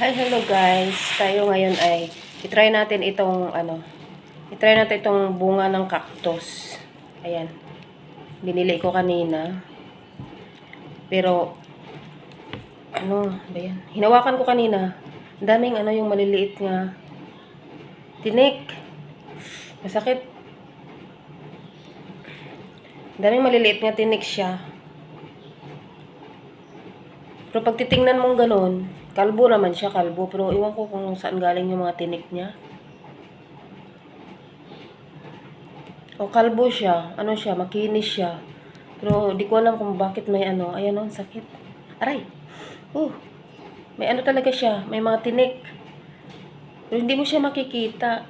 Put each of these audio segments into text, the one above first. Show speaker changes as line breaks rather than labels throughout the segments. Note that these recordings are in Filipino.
Hi, hello guys. Tayo ngayon ay i-try natin itong bunga ng cactus. Ayan. Binili ko kanina. Pero ba yan? Hinawakan ko kanina. Ang daming yung maliliit nga tinik. Masakit. Ang daming maliliit nga tinik siya. Pero pag titingnan mong ganun, kalbo naman siya, kalbo. Pero iwan ko kung saan galing yung mga tinik niya. O kalbo siya, makinis siya. Pero di ko alam kung bakit may ayan sakit. Aray! May talaga siya, may mga tinik. Pero hindi mo siya makikita.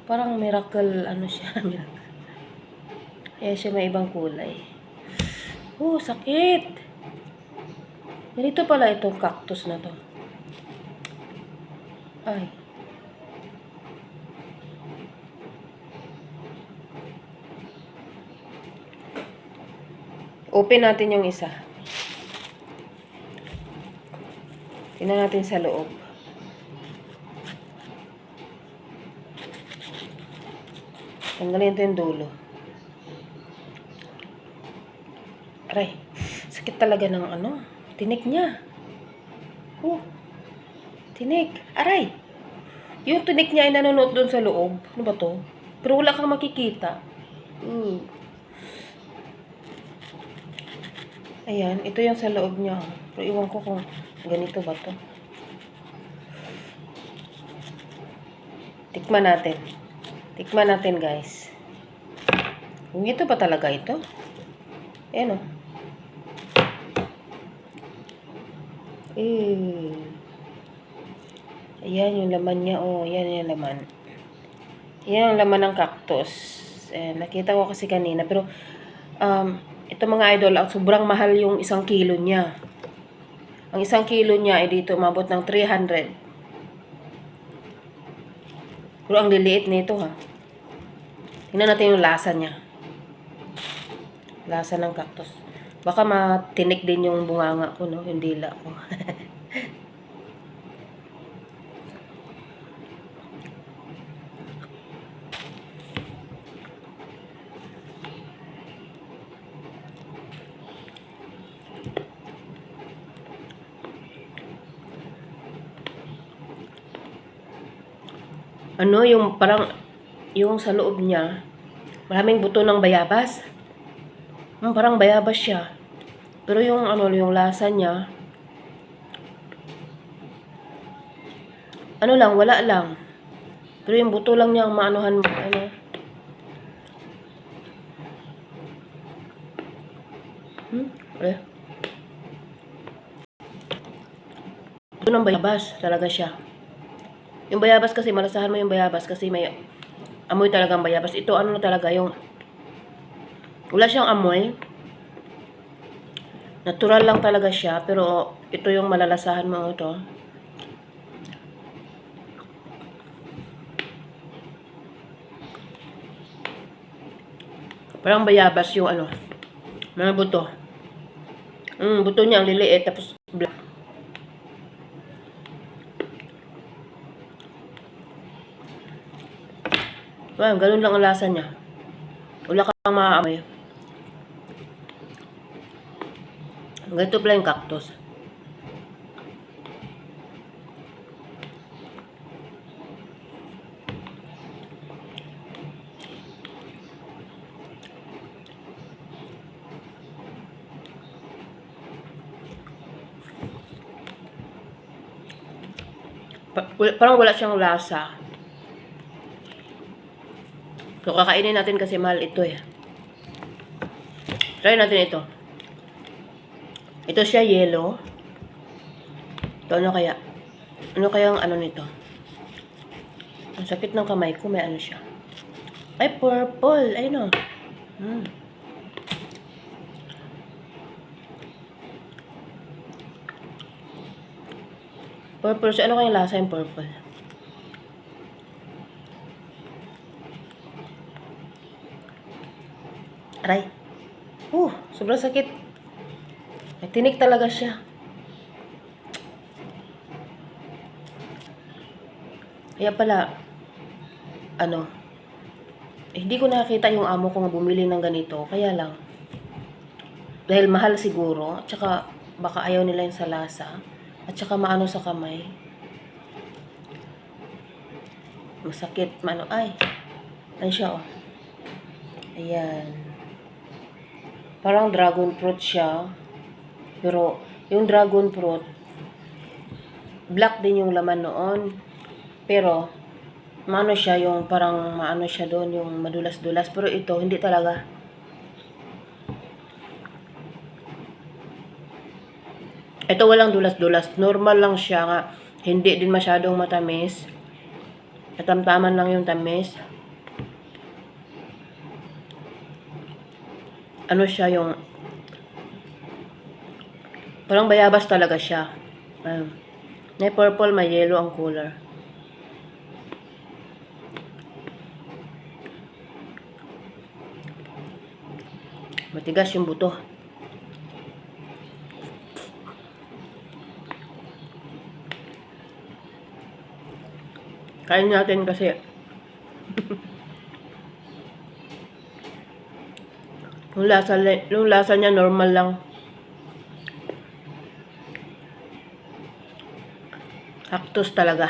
Parang miracle, siya, miracle. Kaya siya may ibang kulay. Sakit! Ganito pala itong cactus na to. Ay. Open natin yung isa. Tingnan natin sa loob. Tanggalin ito yung dulo. Aray. Sakit talaga ng tinik niya. Tinik. Aray. Yung tinik niya ay nanonood doon sa loob. Ano ba to? Pero wala kang makikita. Ayan. Ito yung sa loob niya. Pero iwan ko kung ganito ba to. Tikman natin. Tikman natin, guys. Kung ito ba talaga ito? Ayan o. Ayan yung laman niya. Ayan yung laman. Ayan yung laman ng cactus. Nakita ko kasi kanina. Pero, ito mga idol, sobrang mahal yung 1 kilo niya. Ang 1 kilo niya ay dito umabot ng 300. Pero ang liliit nito ha. Tingnan natin yung lasa niya. Lasa ng cactus. Baka matinik din yung bunganga ko, no? Yung dila ko. Yung parang, yung sa loob niya, maraming buto ng bayabas. Parang bayabas siya. Pero yung yung lasa niya, wala lang. Pero yung buto lang niya ang maanuhan mo, Buto ng bayabas, talaga siya. Yung bayabas kasi, malasahan mo yung bayabas kasi may amoy talagang bayabas. Ito talaga yung, wala siyang amoy. Natural lang talaga siya, pero ito yung malalasahan mo ito. Parang bayabas yung mga buto. Buto niya ang liliit, tapos black. Ganun lang ang lasa niya. Wala kang maamoy. Ganito pala yung cactus. Parang wala siyang lasa. So, kakainin natin kasi mahal ito eh. Try natin ito. Ito siya yellow. Ito kaya? Ano kaya ang nito? Ang sakit ng kamay ko, may siya. Ay, purple. Ay no. Purple. So, ano kaya lasa yung purple? Aray. Sobrang sakit. May tinik talaga siya. Kaya pala, ano, hindi ko nakita yung amo ko nga bumili ng ganito. Kaya lang, dahil mahal siguro, at saka baka ayaw nila yung sa lasa, at saka maano sa kamay. Masakit, maano, ay, ano siya, oh. Ayan. Parang dragon fruit siya. Pero, yung dragon fruit, black din yung laman noon. Pero, maano siya, yung parang maano siya doon, yung madulas-dulas. Pero ito, hindi talaga. Ito walang dulas-dulas. Normal lang siya nga. Hindi din masyadong matamis. Katamtaman lang yung tamis. Ano siya yung parang bayabas talaga siya. May purple, may yellow ang color. Matigas yung buto. Kain natin kasi yung lasa niya normal lang. Cactus talaga.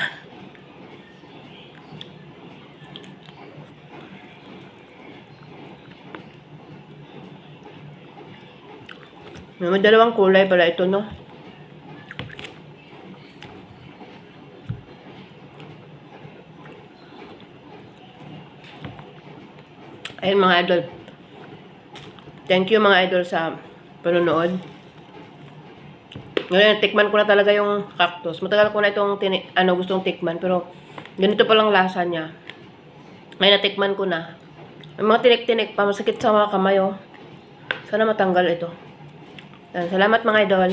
May dalawang kulay pala ito, no? Ayun mga idol. Thank you mga idol sa panonood. Ngayon, tikman ko na talaga yung cactus. Matagal ko na itong gustong tikman. Pero, ganito palang lasa niya. Ngayon, natikman ko na. May mga tinik-tinik pa. Masakit sa mga kamay, oh. Sana matanggal ito. Salamat mga idol.